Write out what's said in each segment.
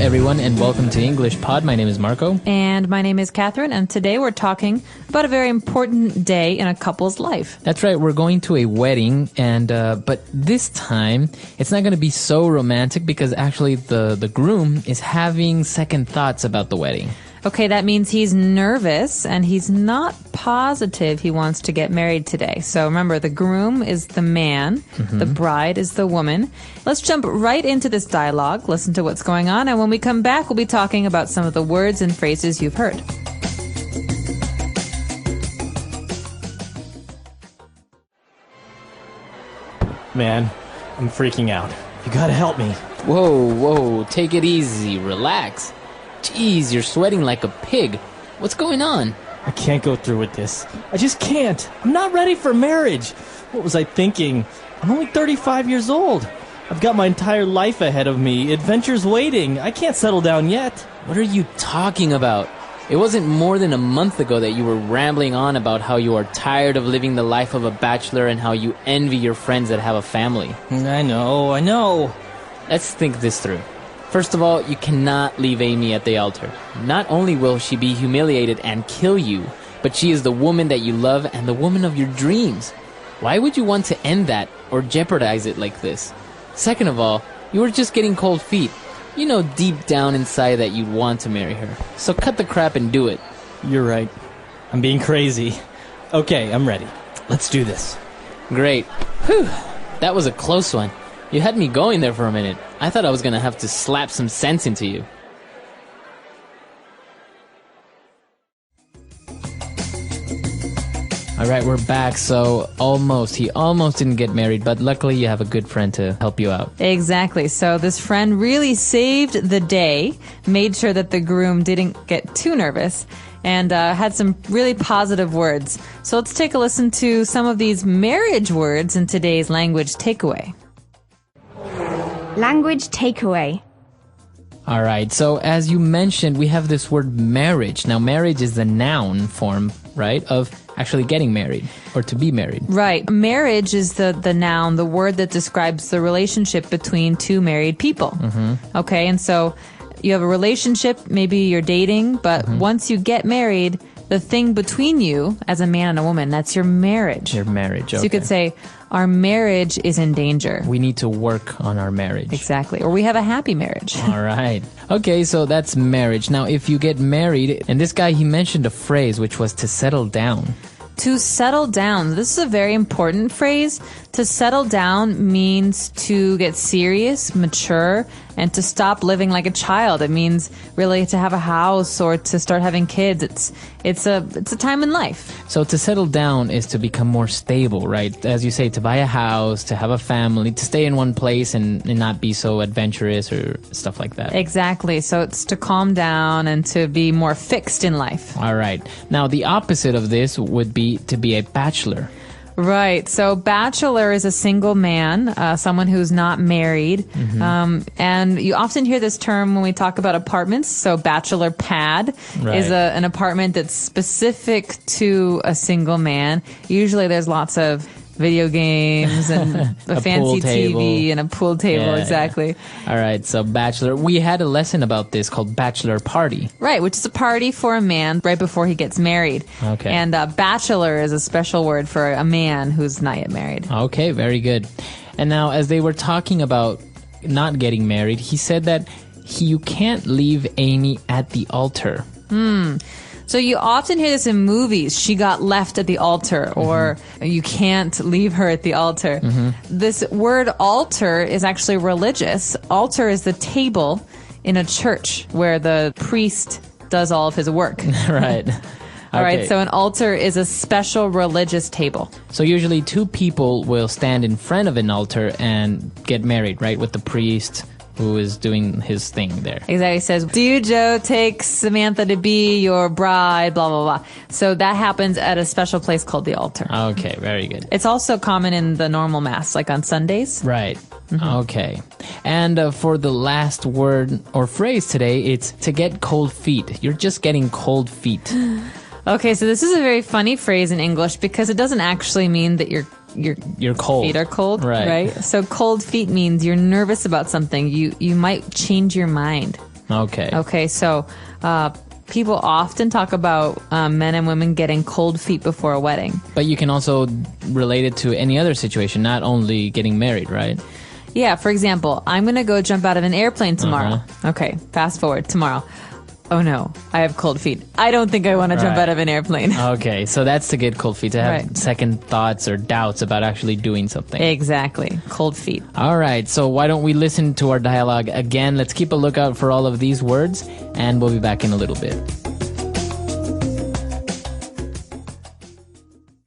everyone, and welcome to English Pod. My name is Marco. And my name is Catherine, and today we're talking about a very important day in a couple's life. That's right, we're going to a wedding, and but this time, it's not going to be so romantic because actually the groom is having second thoughts about the wedding. Okay, that means he's nervous and he's not positive he wants to get married today. So remember, the groom is the man, the bride is the woman. Let's jump right into this dialogue, listen to what's going on, and when we come back, we'll be talking about some of the words and phrases you've heard. Man, I'm freaking out. You gotta help me. Whoa, take it easy, relax. Jeez, you're sweating like a pig. What's going on? I can't go through with this. I just can't. I'm not ready for marriage. What was I thinking? I'm only 35 years old. I've got my entire life ahead of me. Adventure's waiting. I can't settle down yet. What are you talking about? It wasn't more than a month ago that you were rambling on about how you are tired of living the life of a bachelor and how you envy your friends that have a family. I know. Let's think this through. First of all, you cannot leave Amy at the altar. Not only will she be humiliated and kill you, but she is the woman that you love and the woman of your dreams. Why would you want to end that or jeopardize it like this? Second of all, you were just getting cold feet. You know deep down inside that you'd want to marry her. So cut the crap and do it. You're right. I'm being crazy. Okay, I'm ready. Let's do this. Great. Whew. That was a close one. You had me going there for a minute. I thought I was going to have to slap some sense into you. All right, we're back. So he almost didn't get married, but luckily you have a good friend to help you out. Exactly. So this friend really saved the day, made sure that the groom didn't get too nervous, and had some really positive words. So let's take a listen to some of these marriage words in today's language takeaway. Language takeaway. All right, so as you mentioned, we have this word marriage. Now, marriage is the noun form, right, of actually getting married or to be married. Right. Marriage is the noun, the word that describes the relationship between two married people. Okay, and so you have a relationship, maybe you're dating, but once you get married, the thing between you as a man and a woman, that's your marriage. Your marriage, okay. So you could say, our marriage is in danger. We need to work on our marriage. Exactly. Or we have a happy marriage. All right. Okay, so that's marriage. Now, if you get married, and this guy, he mentioned a phrase, which was to settle down. To settle down. This is a very important phrase. To settle down means to get serious, mature, and to stop living like a child. It means really to have a house or to start having kids. It's a time in life. So to settle down is to become more stable, right? As you say, to buy a house, to have a family, to stay in one place and not be so adventurous or stuff like that. Exactly. So it's to calm down and to be more fixed in life. All right. Now, the opposite of this would be to be a bachelor. Right. So bachelor is a single man, someone who's not married. And you often hear this term when we talk about apartments. So bachelor pad is an apartment that's specific to a single man. Usually there's lots of video games and a fancy TV and a pool table. Yeah, exactly. All right. So bachelor, we had a lesson about this called bachelor party. Right. Which is a party for a man right before he gets married. Okay. And bachelor is a special word for a man who's not yet married. Okay. Very good. And now as they were talking about not getting married, he said that you can't leave Amy at the altar. So you often hear this in movies, she got left at the altar, or you can't leave her at the altar. This word altar is actually religious. Altar is the table in a church where the priest does all of his work. Right. All right, so an altar is a special religious table. So usually two people will stand in front of an altar and get married, right, with the priest who is doing his thing there. Exactly. He says, do you, Joe, take Samantha to be your bride, blah, blah, blah. So that happens at a special place called the altar. Okay, very good. It's also common in the normal mass, like on Sundays. Right. Okay. And for the last word or phrase today, it's to get cold feet. You're just getting cold feet. Okay, so this is a very funny phrase in English because it doesn't actually mean that your cold. feet are cold, right? So cold feet means you're nervous about something. You might change your mind. Okay. Okay, so people often talk about men and women getting cold feet before a wedding. But you can also relate it to any other situation, not only getting married, right? Yeah, for example, I'm going to go jump out of an airplane tomorrow. Okay, fast forward tomorrow. Oh no, I have cold feet. I don't think I want to jump out of an airplane. Okay, so that's to get cold feet, to have second thoughts or doubts about actually doing something. Exactly, cold feet. All right, so why don't we listen to our dialogue again? Let's keep a lookout for all of these words, and we'll be back in a little bit.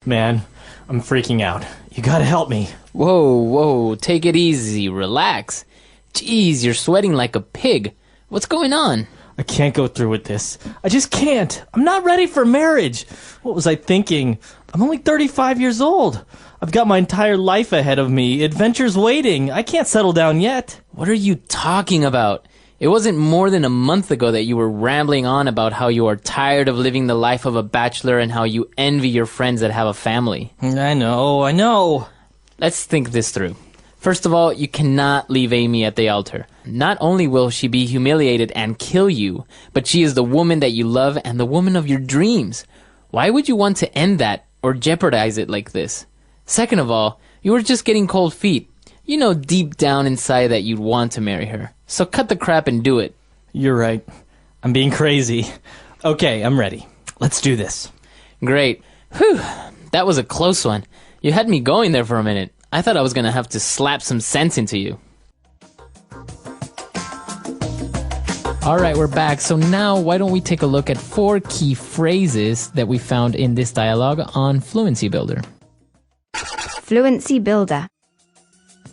Man, I'm freaking out. You gotta help me. Whoa, take it easy, relax. Jeez, you're sweating like a pig. What's going on? I can't go through with this. I just can't. I'm not ready for marriage. What was I thinking? I'm only 35 years old. I've got my entire life ahead of me. Adventure's waiting. I can't settle down yet. What are you talking about? It wasn't more than a month ago that you were rambling on about how you are tired of living the life of a bachelor and how you envy your friends that have a family. I know. Let's think this through. First of all, you cannot leave Amy at the altar. Not only will she be humiliated and kill you, but she is the woman that you love and the woman of your dreams. Why would you want to end that or jeopardize it like this? Second of all, you were just getting cold feet. You know deep down inside that you'd want to marry her. So cut the crap and do it. You're right. I'm being crazy. Okay, I'm ready. Let's do this. Great. Whew, that was a close one. You had me going there for a minute. I thought I was going to have to slap some sense into you. All right, we're back. So now why don't we take a look at 4 key phrases that we found in this dialogue on Fluency Builder. Fluency Builder.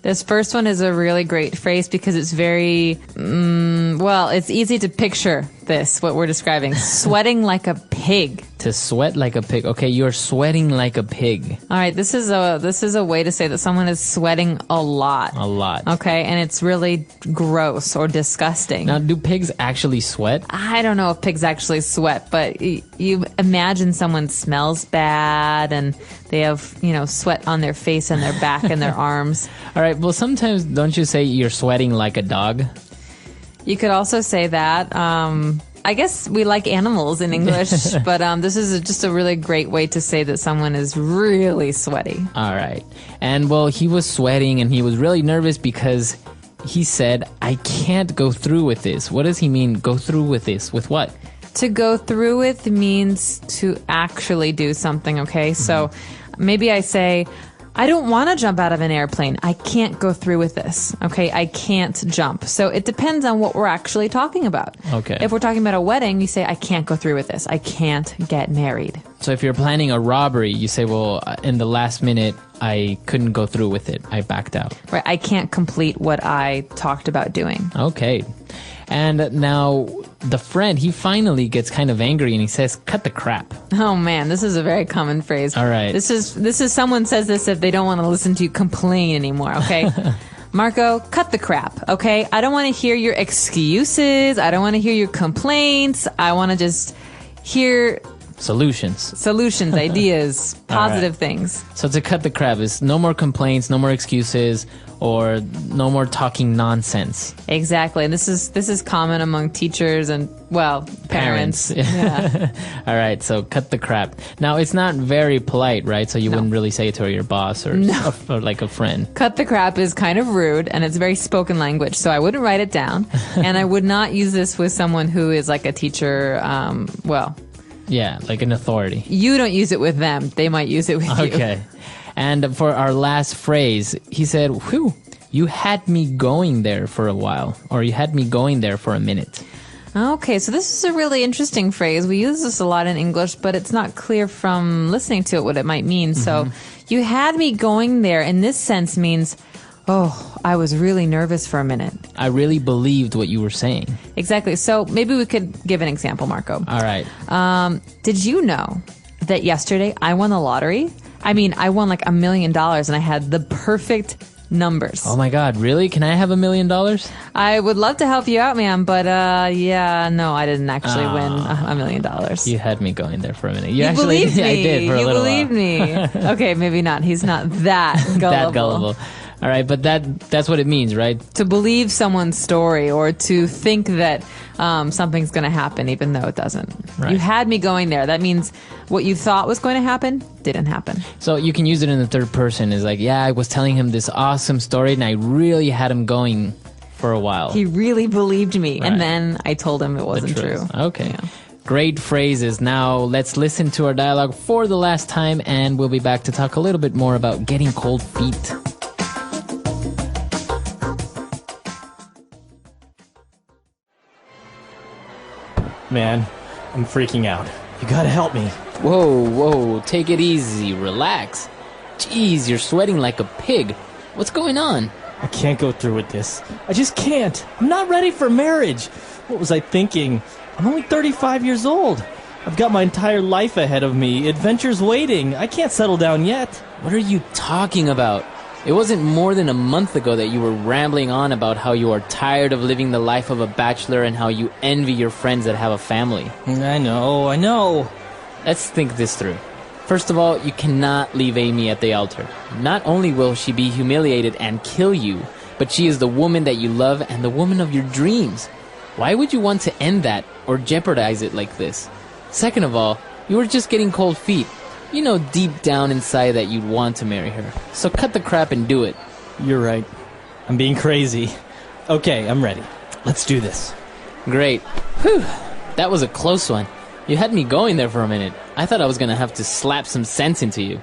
This first one is a really great phrase because it's very, it's easy to picture this, what we're describing. Sweating like a pig. To sweat like a pig. Okay, you're sweating like a pig. All right, this is a way to say that someone is sweating a lot. A lot. Okay, and it's really gross or disgusting. Now, do pigs actually sweat? I don't know if pigs actually sweat, but you imagine someone smells bad and they have, sweat on their face and their back and their arms. All right, well, sometimes don't you say you're sweating like a dog? You could also say that. I guess we like animals in English, but this is just a really great way to say that someone is really sweaty. All right. And, well, he was sweating and he was really nervous because he said, I can't go through with this. What does he mean, go through with this? With what? To go through with means to actually do something, okay? So maybe I say, I don't want to jump out of an airplane. I can't go through with this. Okay, I can't jump. So it depends on what we're actually talking about. Okay. If we're talking about a wedding, you say, I can't go through with this. I can't get married. So if you're planning a robbery, you say, well, in the last minute, I couldn't go through with it. I backed out. Right, I can't complete what I talked about doing. Okay. And now the friend, he finally gets kind of angry and he says, cut the crap. Oh man, this is a very common phrase. All right. This is someone says this if they don't want to listen to you complain anymore, okay? Marco, cut the crap, okay? I don't want to hear your excuses. I don't want to hear your complaints. I want to just hear solutions, ideas, positive things. So to cut the crap is no more complaints, no more excuses, or no more talking nonsense. Exactly. And this is common among teachers and, well, parents. Yeah. All right, so cut the crap. Now, it's not very polite, right? So you wouldn't really say it to your boss or like a friend. Cut the crap is kind of rude, and it's very spoken language, so I wouldn't write it down. And I would not use this with someone who is like a teacher, yeah, like an authority. You don't use it with them. They might use it with you. Okay. And for our last phrase, he said, whew, you had me going there for a while, or you had me going there for a minute. Okay, so this is a really interesting phrase. We use this a lot in English, but it's not clear from listening to it what it might mean. So you had me going there in this sense means, oh, I was really nervous for a minute. I really believed what you were saying. Exactly. So maybe we could give an example, Marco. All right. Did you know that yesterday I won the lottery? I mean, I won like $1 million and I had the perfect numbers. Oh my God, really? Can I have $1 million? I would love to help you out, man, but no, I didn't actually win $1 million. You had me going there for a minute. You believed me. I did for a little while. You believed me. Okay, maybe not. He's not that gullible. That gullible. All right, but that's what it means, right? To believe someone's story or to think that something's going to happen even though it doesn't. Right. You had me going there. That means what you thought was going to happen didn't happen. So you can use it in the third person. It's like, yeah, I was telling him this awesome story and I really had him going for a while. He really believed me, Right. and then I told him it wasn't true. Okay. Yeah. Great phrases. Now let's listen to our dialogue for the last time, and we'll be back to talk a little bit more about getting cold feet. Man, I'm freaking out. You gotta help me. Whoa, take it easy. Relax. Jeez, you're sweating like a pig. What's going on? I can't go through with this. I just can't. I'm not ready for marriage. What was I thinking? I'm only 35 years old. I've got my entire life ahead of me. Adventures waiting. I can't settle down yet. What are you talking about? It wasn't more than a month ago that you were rambling on about how you are tired of living the life of a bachelor and how you envy your friends that have a family. I know. Let's think this through. First of all, you cannot leave Amy at the altar. Not only will she be humiliated and kill you, but she is the woman that you love and the woman of your dreams. Why would you want to end that or jeopardize it like this? Second of all, you were just getting cold feet. You know deep down inside that you'd want to marry her. So cut the crap and do it. You're right. I'm being crazy. Okay, I'm ready. Let's do this. Great. Whew. That was a close one. You had me going there for a minute. I thought I was going to have to slap some sense into you.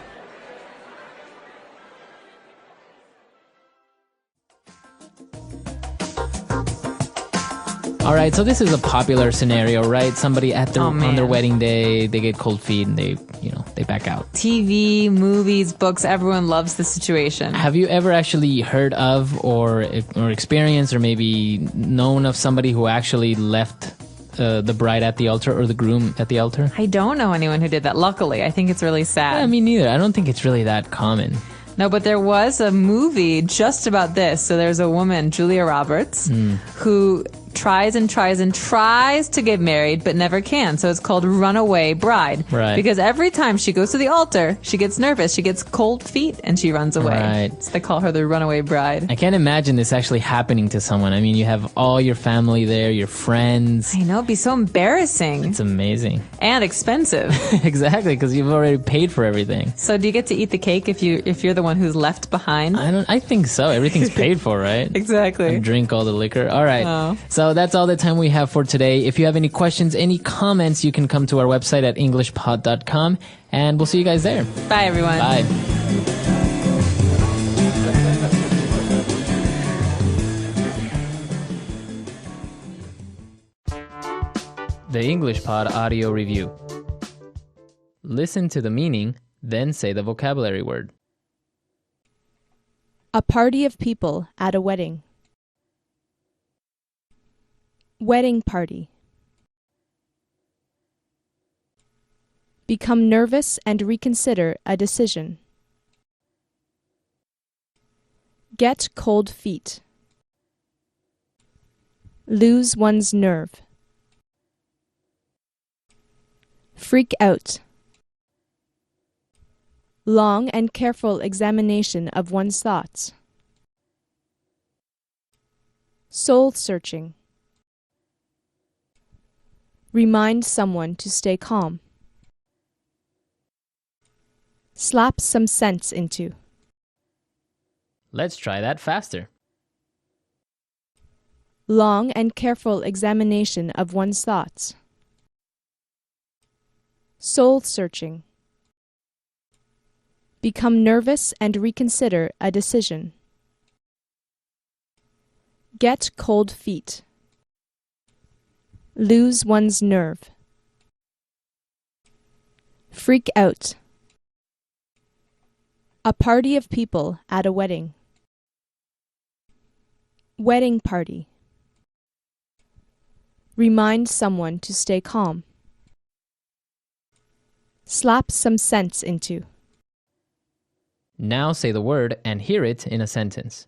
All right, so this is a popular scenario, right? Somebody at their on their wedding day, they get cold feet and they back out. TV, movies, books, everyone loves the situation. Have you ever actually heard of or experienced or maybe known of somebody who actually left the bride at the altar or the groom at the altar? I don't know anyone who did that. Luckily, I think it's really sad. Yeah, me neither. I don't think it's really that common. No, but there was a movie just about this. So there's a woman, Julia Roberts, who tries to get married but never can. So it's called Runaway Bride. Right. Because every time she goes to the altar, she gets nervous. She gets cold feet and she runs away. Right. So they call her the Runaway Bride. I can't imagine this actually happening to someone. I mean, you have all your family there, your friends. I know, it'd be so embarrassing. It's amazing. And expensive. Exactly, because you've already paid for everything. So do you get to eat the cake if you're the one who's left behind? I think so. Everything's paid for, right? Exactly. And drink all the liquor. All right. Oh. So that's all the time we have for today. If you have any questions, any comments, you can come to our website at englishpod.com, and we'll see you guys there. Bye, everyone. Bye. The English Pod Audio Review. Listen to the meaning, then say the vocabulary word. A party of people at a wedding. Wedding party. Become nervous and reconsider a decision. Get cold feet. Lose one's nerve. Freak out. Long and careful examination of one's thoughts. Soul searching. Remind someone to stay calm. Slap some sense into. Let's try that faster. Long and careful examination of one's thoughts. Soul searching. Become nervous and reconsider a decision. Get cold feet. Lose one's nerve. Freak out. A party of people at a wedding. Wedding party. Remind someone to stay calm. Slap some sense into. Now say the word and hear it in a sentence.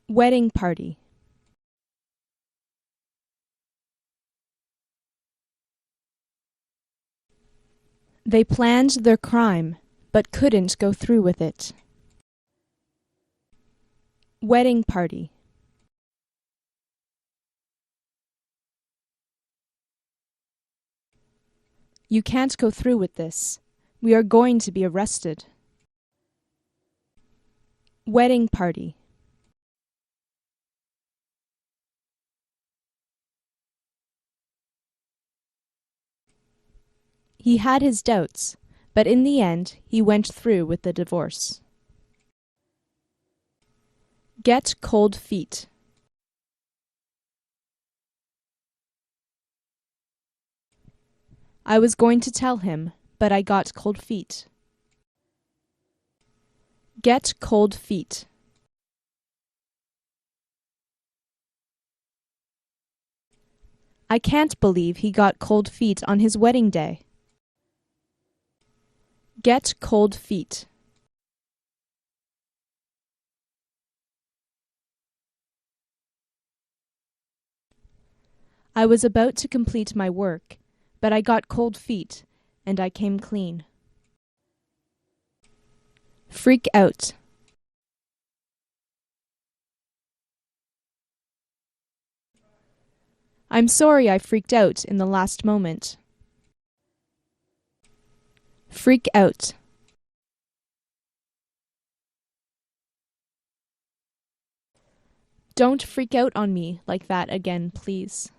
Wedding party. They planned their crime, but couldn't go through with it. Wedding party. You can't go through with this. We are going to be arrested. Wedding party. He had his doubts, but in the end he went through with the divorce. Get cold feet. I was going to tell him, but I got cold feet. Get cold feet. I can't believe he got cold feet on his wedding day. Get cold feet. I was about to complete my work, but I got cold feet, and I came clean. Freak out. I'm sorry I freaked out in the last moment. Freak out. Don't freak out on me like that again, please.